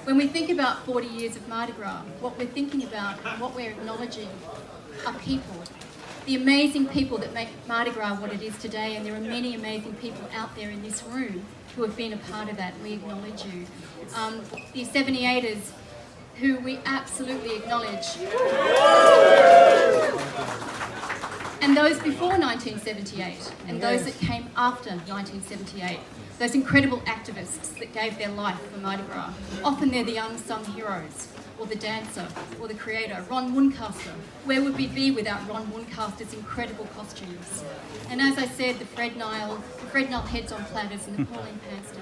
When we think about 40 years of Mardi Gras, what we're thinking about and what we're acknowledging are people. The amazing people that make Mardi Gras what it is today, and there are many amazing people out there in this room who have been a part of that. We acknowledge you. The 78ers, who we absolutely acknowledge. And those before 1978, and those that came after 1978. Those incredible activists that gave their life for Mardi Gras. Often they're the unsung heroes, or the dancer, or the creator. Ron Wooncaster. Where would we be without Ron Wooncaster's incredible costumes? And as I said, the Fred Nile heads on platters and the Pauline Panster.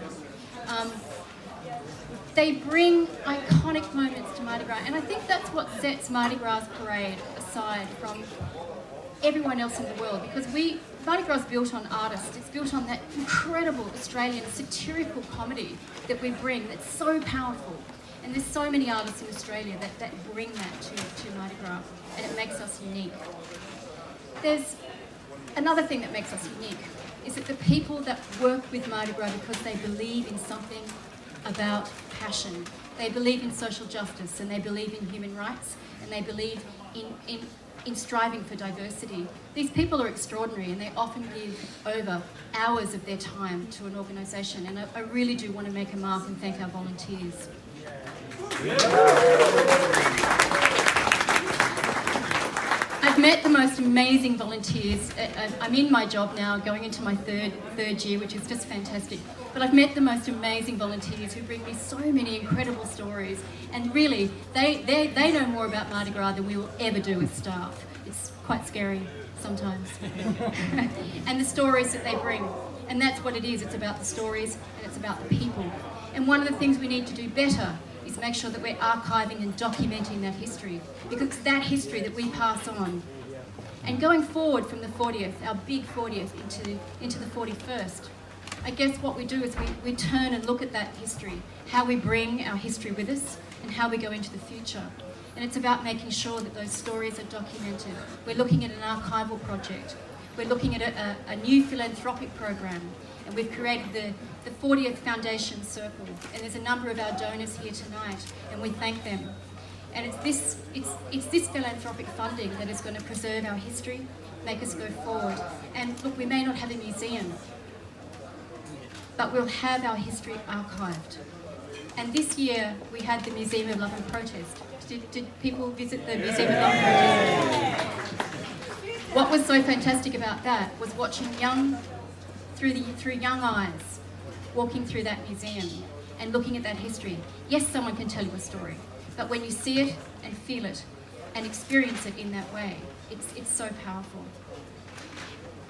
They bring iconic moments to Mardi Gras, and I think that's what sets Mardi Gras parade aside from everyone else in the world, because Mardi Gras is built on artists. It's built on that incredible Australian satirical comedy that we bring that's so powerful. And there's so many artists in Australia that bring that to Mardi Gras, and it makes us unique. There's another thing that makes us unique, is that the people that work with Mardi Gras because they believe in something about passion. They believe in social justice, and they believe in human rights, and they believe in striving for diversity. These people are extraordinary, and they often give over hours of their time to an organisation, and I really do want to make a mark and thank our volunteers. I've met the most amazing volunteers. I'm in my job now, going into my third year, which is just fantastic. But I've met the most amazing volunteers who bring me so many incredible stories. And really, they know more about Mardi Gras than we will ever do as staff. It's quite scary sometimes. And the stories that they bring. And that's what it is. It's about the stories and it's about the people. And one of the things we need to do better is make sure that we're archiving and documenting that history, because it's that history that we pass on. And going forward from the 40th, our big 40th, into the 41st, I guess what we do is we turn and look at that history, how we bring our history with us and how we go into the future. And it's about making sure that those stories are documented. We're looking at an archival project. We're looking at a new philanthropic program, and we've created the 40th Foundation Circle, and there's a number of our donors here tonight, and we thank them. And it's this philanthropic funding that is going to preserve our history, make us go forward. And look, we may not have a museum, but we'll have our history archived. And this year we had the Museum of Love and Protest. Did people visit the Museum of Love and Protest? What was so fantastic about that was watching through young eyes, walking through that museum and looking at that history. Yes, someone can tell you a story, but when you see it and feel it and experience it in that way, it's so powerful.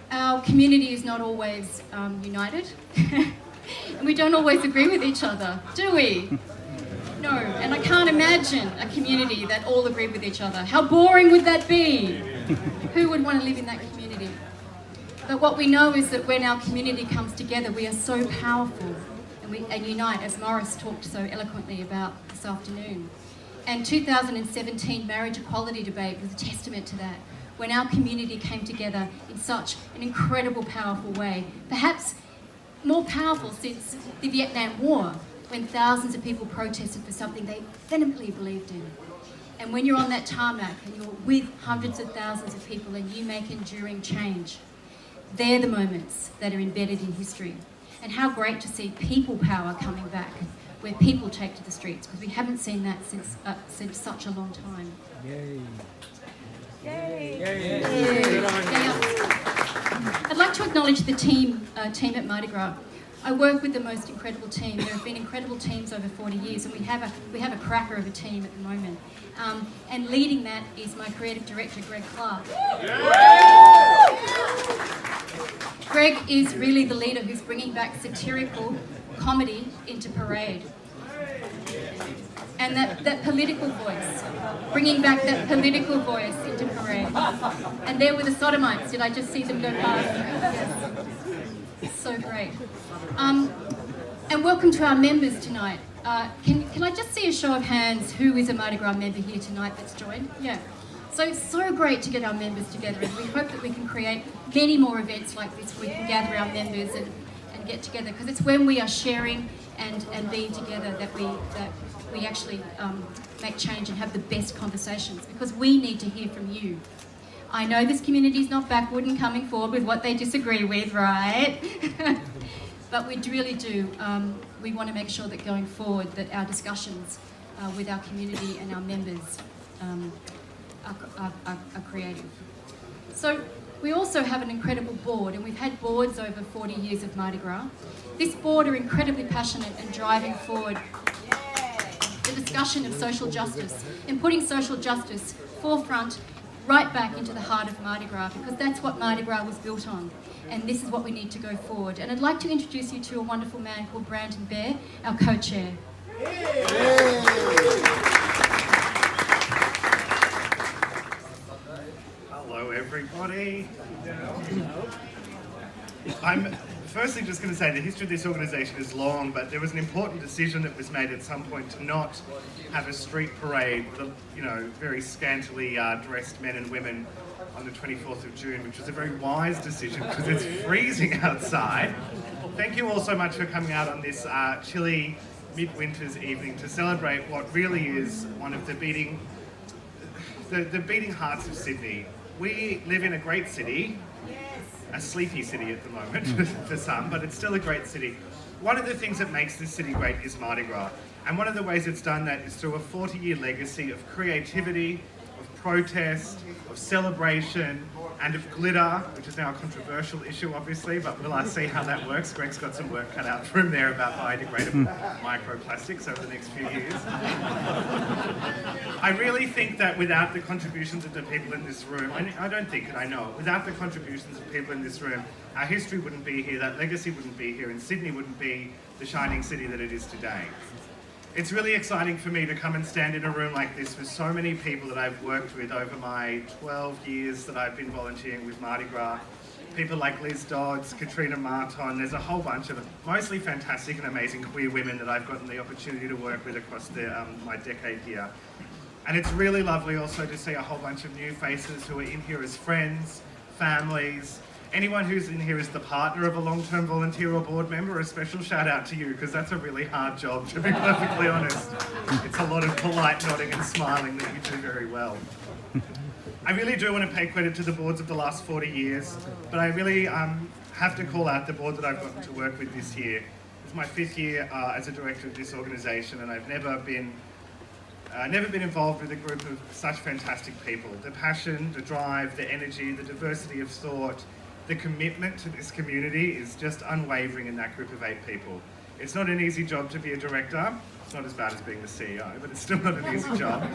Our community is not always united, and we don't always agree with each other, do we? No, and I can't imagine a community that all agree with each other. How boring would that be? Who would want to live in that community? But what we know is that when our community comes together, we are so powerful and unite, as Morris talked so eloquently about this afternoon. And 2017 marriage equality debate was a testament to that, when our community came together in such an incredible, powerful way. Perhaps more powerful since the Vietnam War, when thousands of people protested for something they vehemently believed in. And when you're on that tarmac and you're with hundreds of thousands of people and you make enduring change, they're the moments that are embedded in history. And how great to see people power coming back, where people take to the streets, because we haven't seen that since such a long time. Yay. Yay. Yay. Yay. I'd like to acknowledge the team at Mardi Gras. I work with the most incredible team. There have been incredible teams over 40 years, and we have a cracker of a team at the moment. And leading that is my creative director, Greg Clark. Greg is really the leader who's bringing back satirical comedy into parade. And that political voice, bringing back that political voice into parade. And there were the sodomites. Did I just see them go past? Yes. So great. And welcome to our members tonight. Can I just see a show of hands who is a Mardi Gras member here tonight that's joined? Yeah. So great to get our members together, and we hope that we can create many more events like this where we can gather our members and get together, because it's when we are sharing and being together that we we actually make change and have the best conversations, because we need to hear from you. I know this community is not backward in coming forward with what they disagree with, right? But we really do. We want to make sure that going forward that our discussions with our community and our members are creative. So we also have an incredible board, and we've had boards over 40 years of Mardi Gras. This board are incredibly passionate and driving forward the discussion of social justice and putting social justice forefront right back into the heart of Mardi Gras, because that's what Mardi Gras was built on, and this is what we need to go forward. And I'd like to introduce you to a wonderful man called Brandon Bear, our co-chair. Hello everybody. I'm firstly just going to say the history of this organisation is long, but there was an important decision that was made at some point to not have a street parade with, very scantily dressed men and women on the 24th of June, which was a very wise decision because it's freezing outside. Thank you all so much for coming out on this chilly midwinter's evening to celebrate what really is one of the beating hearts of Sydney. We live in a great city, a sleepy city at the moment for some, but it's still a great city. One of the things that makes this city great is Mardi Gras, and one of the ways it's done that is through a 40-year legacy of creativity, of protest, of celebration, and of glitter, which is now a controversial issue obviously, but we'll see how that works. Greg's got some work cut out for him there about biodegradable microplastics over the next few years. I really think that without the contributions of the people in this room, I don't think it, I know, without the contributions of people in this room, our history wouldn't be here, that legacy wouldn't be here, and Sydney wouldn't be the shining city that it is today. It's really exciting for me to come and stand in a room like this with so many people that I've worked with over my 12 years that I've been volunteering with Mardi Gras. People like Liz Dodds, Katrina Marton, there's a whole bunch of mostly fantastic and amazing queer women that I've gotten the opportunity to work with across my decade here. And it's really lovely also to see a whole bunch of new faces who are in here as friends, families. Anyone who's in here is the partner of a long-term volunteer or board member, a special shout out to you, because that's a really hard job, to be perfectly honest. It's a lot of polite nodding and smiling that you do very well. I really do want to pay credit to the boards of the last 40 years, but I really have to call out the board that I've gotten to work with this year. It's my 5th year as a director of this organisation, and I've never been involved with a group of such fantastic people. The passion, the drive, the energy, the diversity of thought, the commitment to this community is just unwavering in that group of 8 people. It's not an easy job to be a director. It's not as bad as being the CEO, but it's still not an easy job.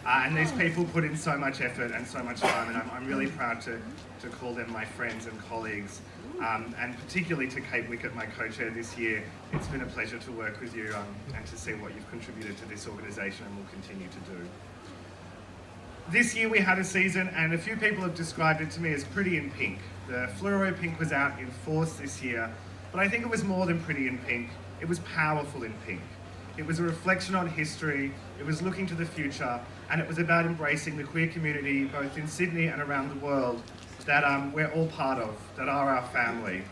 And these people put in so much effort and so much time, and I'm really proud to call them my friends and colleagues. And particularly to Kate Wickett, my co-chair this year. It's been a pleasure to work with you and to see what you've contributed to this organisation and will continue to do. This year we had a season, and a few people have described it to me as pretty in pink. The fluoro pink was out in force this year, but I think it was more than pretty in pink. It was powerful in pink. It was a reflection on history, it was looking to the future, and it was about embracing the queer community, both in Sydney and around the world, that we're all part of, that are our family.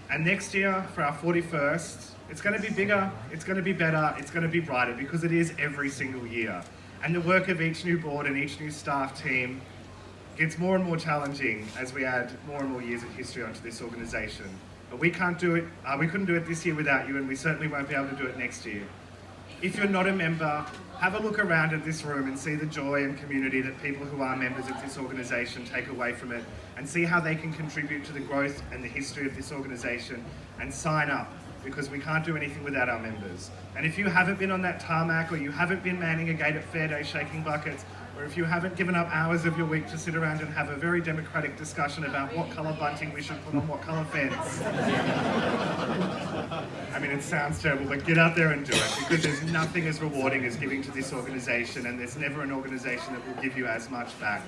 And next year, for our 41st, it's going to be bigger, it's going to be better, it's going to be brighter, because it is every single year. And the work of each new board and each new staff team gets more and more challenging as we add more and more years of history onto this organisation. But we can't do it, we couldn't do it this year without you, and we certainly won't be able to do it next year. If you're not a member, have a look around at this room and see the joy and community that people who are members of this organisation take away from it, and see how they can contribute to the growth and the history of this organisation, and sign up, because we can't do anything without our members. And if you haven't been on that tarmac, or you haven't been manning a gate at Fair Day shaking buckets, or if you haven't given up hours of your week to sit around and have a very democratic discussion about what colour bunting we should put on what colour fence. I mean, it sounds terrible, but get out there and do it, because there's nothing as rewarding as giving to this organisation, and there's never an organisation that will give you as much back.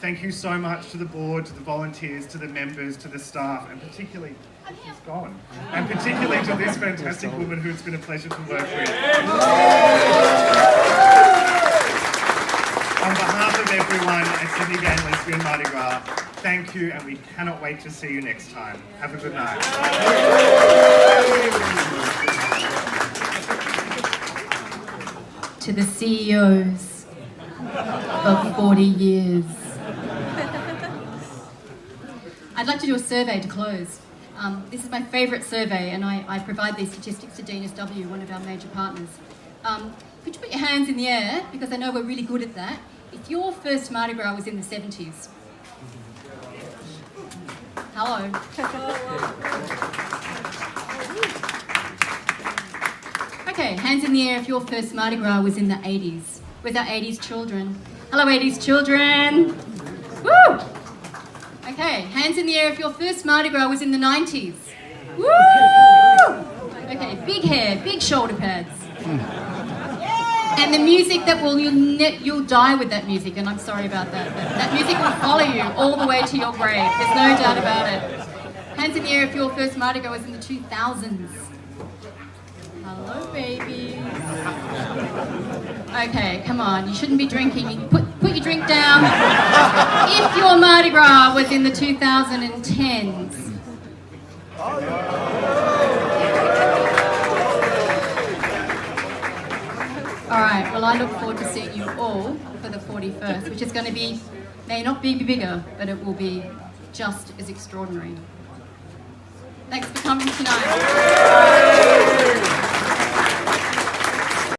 Thank you so much to the board, to the volunteers, to the members, to the staff, and particularly, she's gone, and particularly to this fantastic woman who it's been a pleasure to work with. On behalf of everyone at Sydney Gay and Lesbian Mardi Gras, thank you, and we cannot wait to see you next time. Have a good night. to the CEOs of 40 years. I'd like to do a survey to close. This is my favourite survey, and I provide these statistics to DNSW, one of our major partners. Could you put your hands in the air, because I know we're really good at that, if your first Mardi Gras was in the 70s? Hello. Okay, hands in the air if your first Mardi Gras was in the 80s, with our 80s children. Hello, 80s children. Woo! Okay, hands in the air if your first Mardi Gras was in the 90s. Woo! Okay, big hair, big shoulder pads. And the music that you'll die with that music, and I'm sorry about that, but that music will follow you all the way to your grave. There's no doubt about it. Hands in the air if your first Mardi Gras was in the 2000s. Hello, babies. Okay, come on, you shouldn't be drinking. You put your drink down. If your Mardi Gras was in the 2010s. All right, well, I look forward to seeing you all for the 41st, which is going to be, may not be bigger, but it will be just as extraordinary. Thanks for coming tonight.